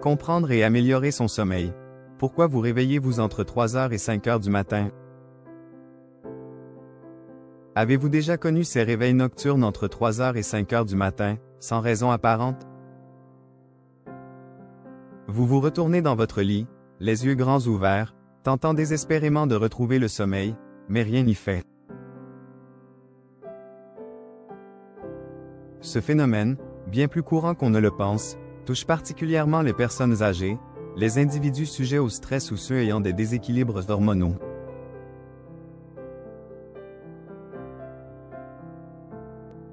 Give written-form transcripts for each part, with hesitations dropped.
Comprendre et améliorer son sommeil. Pourquoi vous réveillez-vous entre 3 heures et 5 heures du matin? Avez-vous déjà connu ces réveils nocturnes entre 3 heures et 5 heures du matin, sans raison apparente? Vous vous retournez dans votre lit, les yeux grands ouverts, tentant désespérément de retrouver le sommeil, mais rien n'y fait. Ce phénomène, bien plus courant qu'on ne le pense, touche particulièrement les personnes âgées, les individus sujets au stress ou ceux ayant des déséquilibres hormonaux.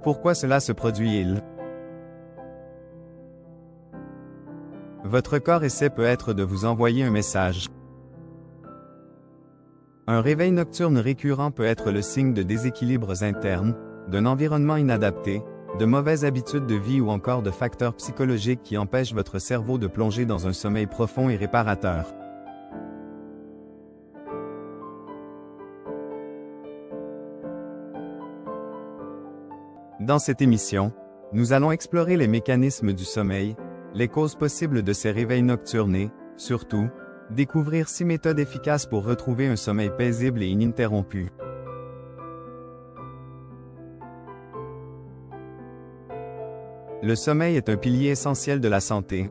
Pourquoi cela se produit-il? Votre corps essaie peut-être de vous envoyer un message. Un réveil nocturne récurrent peut être le signe de déséquilibres internes, d'un environnement inadapté, de mauvaises habitudes de vie ou encore de facteurs psychologiques qui empêchent votre cerveau de plonger dans un sommeil profond et réparateur. Dans cette émission, nous allons explorer les mécanismes du sommeil, les causes possibles de ces réveils nocturnes et, surtout, découvrir 6 méthodes efficaces pour retrouver un sommeil paisible et ininterrompu. Le sommeil est un pilier essentiel de la santé.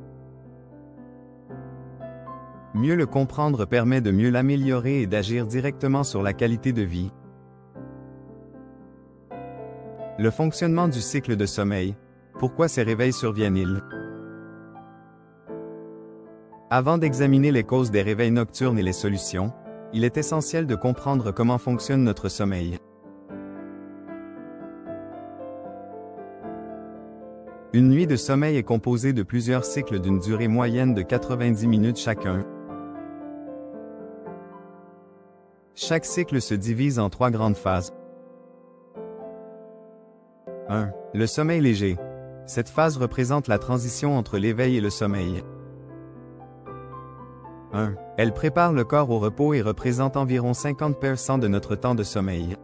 Mieux le comprendre permet de mieux l'améliorer et d'agir directement sur la qualité de vie. Le fonctionnement du cycle de sommeil. Pourquoi ces réveils surviennent-ils? Avant d'examiner les causes des réveils nocturnes et les solutions, il est essentiel de comprendre comment fonctionne notre sommeil. Une nuit de sommeil est composée de plusieurs cycles d'une durée moyenne de 90 minutes chacun. Chaque cycle se divise en 3 grandes phases. 1. Le sommeil léger. Cette phase représente la transition entre l'éveil et le sommeil. 1. Elle prépare le corps au repos et représente environ 50% de notre temps de sommeil.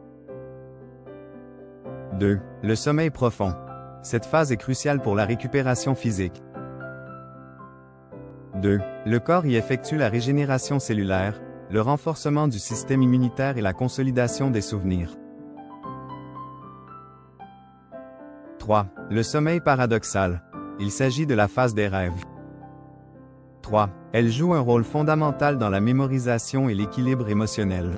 2. Le sommeil profond. Cette phase est cruciale pour la récupération physique. 2. Le corps y effectue la régénération cellulaire, le renforcement du système immunitaire et la consolidation des souvenirs. 3. Le sommeil paradoxal. Il s'agit de la phase des rêves. 3. Elle joue un rôle fondamental dans la mémorisation et l'équilibre émotionnel.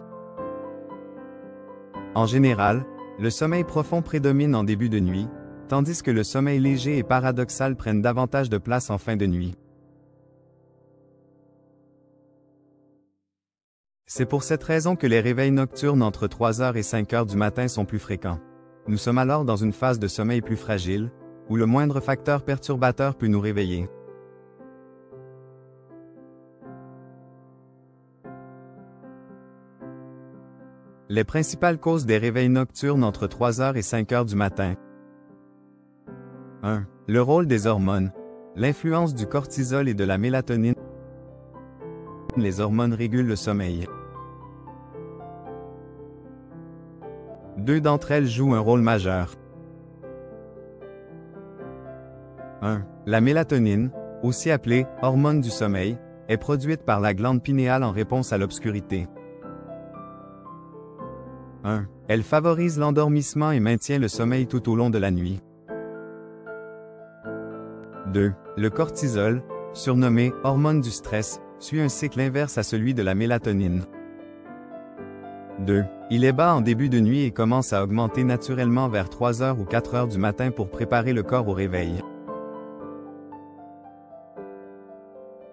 En général, le sommeil profond prédomine en début de nuit, tandis que le sommeil léger et paradoxal prennent davantage de place en fin de nuit. C'est pour cette raison que les réveils nocturnes entre 3 heures et 5 heures du matin sont plus fréquents. Nous sommes alors dans une phase de sommeil plus fragile, où le moindre facteur perturbateur peut nous réveiller. Les principales causes des réveils nocturnes entre 3 heures et 5 heures du matin. 1. Le rôle des hormones. L'influence du cortisol et de la mélatonine. Les hormones régulent le sommeil. 2 d'entre elles jouent un rôle majeur. 1. La mélatonine, aussi appelée hormone du sommeil, est produite par la glande pinéale en réponse à l'obscurité. 1. Elle favorise l'endormissement et maintient le sommeil tout au long de la nuit. 2. Le cortisol, surnommé hormone du stress, suit un cycle inverse à celui de la mélatonine. 2. Il est bas en début de nuit et commence à augmenter naturellement vers 3 heures ou 4 heures du matin pour préparer le corps au réveil.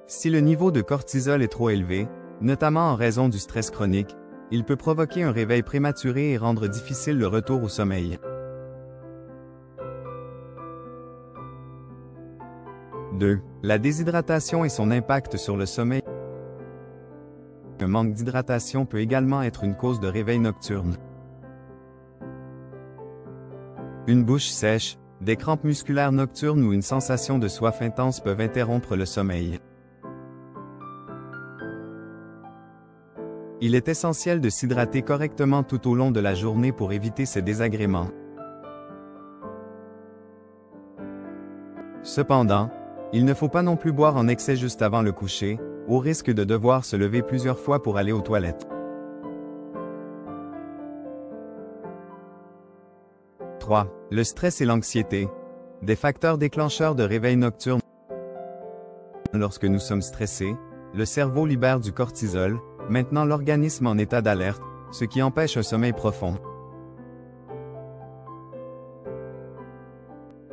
Si le niveau de cortisol est trop élevé, notamment en raison du stress chronique, il peut provoquer un réveil prématuré et rendre difficile le retour au sommeil. 2. La déshydratation et son impact sur le sommeil. Un manque d'hydratation peut également être une cause de réveil nocturne. Une bouche sèche, des crampes musculaires nocturnes ou une sensation de soif intense peuvent interrompre le sommeil. Il est essentiel de s'hydrater correctement tout au long de la journée pour éviter ces désagréments. Cependant, Il ne faut pas non plus boire en excès juste avant le coucher, au risque de devoir se lever plusieurs fois pour aller aux toilettes. 3. Le stress et l'anxiété. Des facteurs déclencheurs de réveil nocturne. Lorsque nous sommes stressés, le cerveau libère du cortisol, maintenant l'organisme en état d'alerte, ce qui empêche un sommeil profond.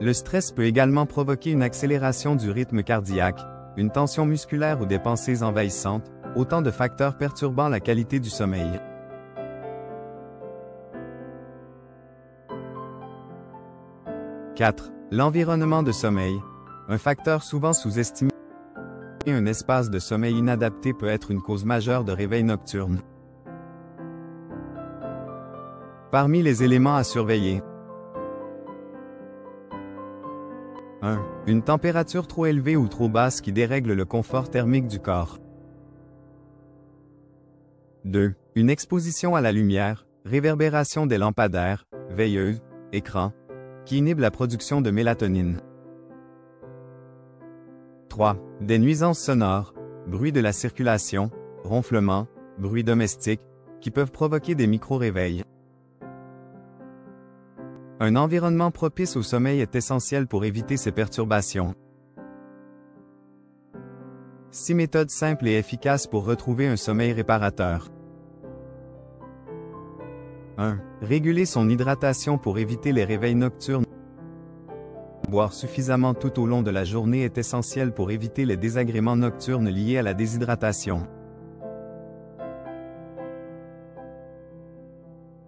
Le stress peut également provoquer une accélération du rythme cardiaque, une tension musculaire ou des pensées envahissantes, autant de facteurs perturbant la qualité du sommeil. « 4. L'environnement de sommeil. Un facteur souvent sous-estimé. Un espace de sommeil inadapté peut être une cause majeure de réveil nocturne. Parmi les éléments à surveiller. 1. Une température trop élevée ou trop basse qui dérègle le confort thermique du corps. 2. Une exposition à la lumière, réverbération des lampadaires, veilleuses, écrans, qui inhibe la production de mélatonine. 3. Des nuisances sonores, bruit de la circulation, ronflements, bruits domestiques, qui peuvent provoquer des micro-réveils. Un environnement propice au sommeil est essentiel pour éviter ces perturbations. 6 méthodes simples et efficaces pour retrouver un sommeil réparateur. 1. Réguler son hydratation pour éviter les réveils nocturnes. Boire suffisamment tout au long de la journée est essentiel pour éviter les désagréments nocturnes liés à la déshydratation.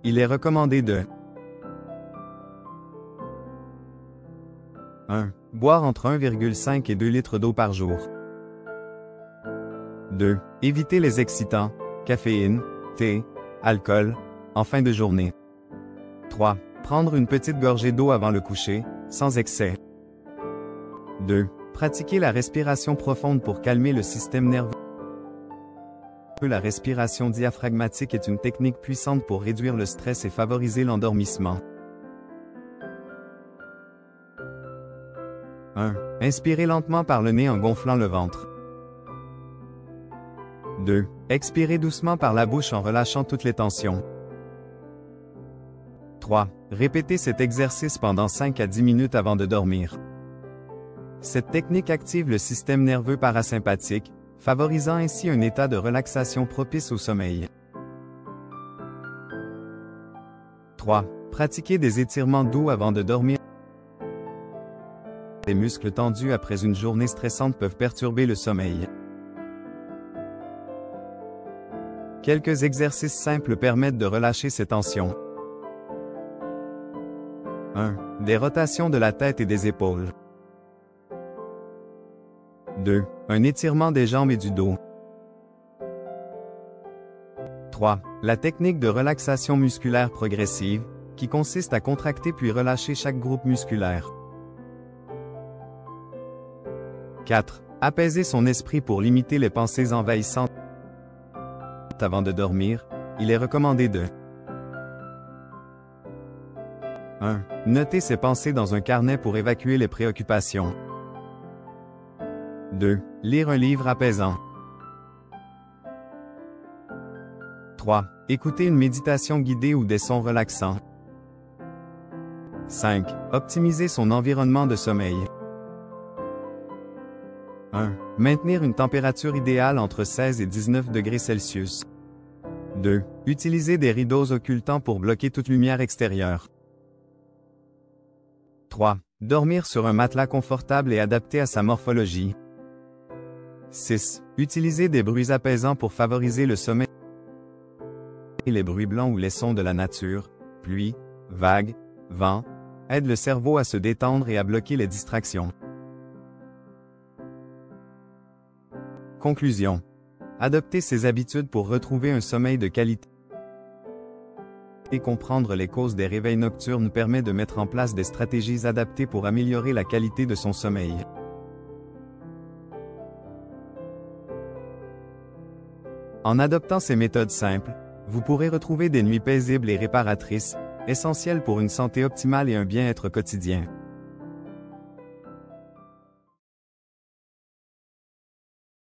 Il est recommandé de 1. Boire entre 1,5 et 2 litres d'eau par jour. 2. Éviter les excitants, caféine, thé, alcool, en fin de journée. 3. Prendre une petite gorgée d'eau avant le coucher, sans excès. 2. Pratiquer la respiration profonde pour calmer le système nerveux. La respiration diaphragmatique est une technique puissante pour réduire le stress et favoriser l'endormissement. 1. Inspirez lentement par le nez en gonflant le ventre. 2. Expirez doucement par la bouche en relâchant toutes les tensions. 3. Répétez cet exercice pendant 5 à 10 minutes avant de dormir. Cette technique active le système nerveux parasympathique, favorisant ainsi un état de relaxation propice au sommeil. 3. Pratiquez des étirements doux avant de dormir. Les muscles tendus après une journée stressante peuvent perturber le sommeil. Quelques exercices simples permettent de relâcher ces tensions. 1. Des rotations de la tête et des épaules. 2. Un étirement des jambes et du dos. 3. La technique de relaxation musculaire progressive, qui consiste à contracter puis relâcher chaque groupe musculaire. 4. Apaiser son esprit pour limiter les pensées envahissantes. Avant de dormir, il est recommandé de 1. Noter ses pensées dans un carnet pour évacuer les préoccupations. 2. Lire un livre apaisant. 3. Écouter une méditation guidée ou des sons relaxants. 5. Optimiser son environnement de sommeil. 1. Maintenir une température idéale entre 16 et 19 degrés Celsius. 2. Utiliser des rideaux occultants pour bloquer toute lumière extérieure. 3. Dormir sur un matelas confortable et adapté à sa morphologie. 6. Utiliser des bruits apaisants pour favoriser le sommeil. Les bruits blancs ou les sons de la nature, pluie, vagues, vent, aident le cerveau à se détendre et à bloquer les distractions. Conclusion. Adopter ces habitudes pour retrouver un sommeil de qualité. Et comprendre les causes des réveils nocturnes permet de mettre en place des stratégies adaptées pour améliorer la qualité de son sommeil. En adoptant ces méthodes simples, vous pourrez retrouver des nuits paisibles et réparatrices, essentielles pour une santé optimale et un bien-être quotidien.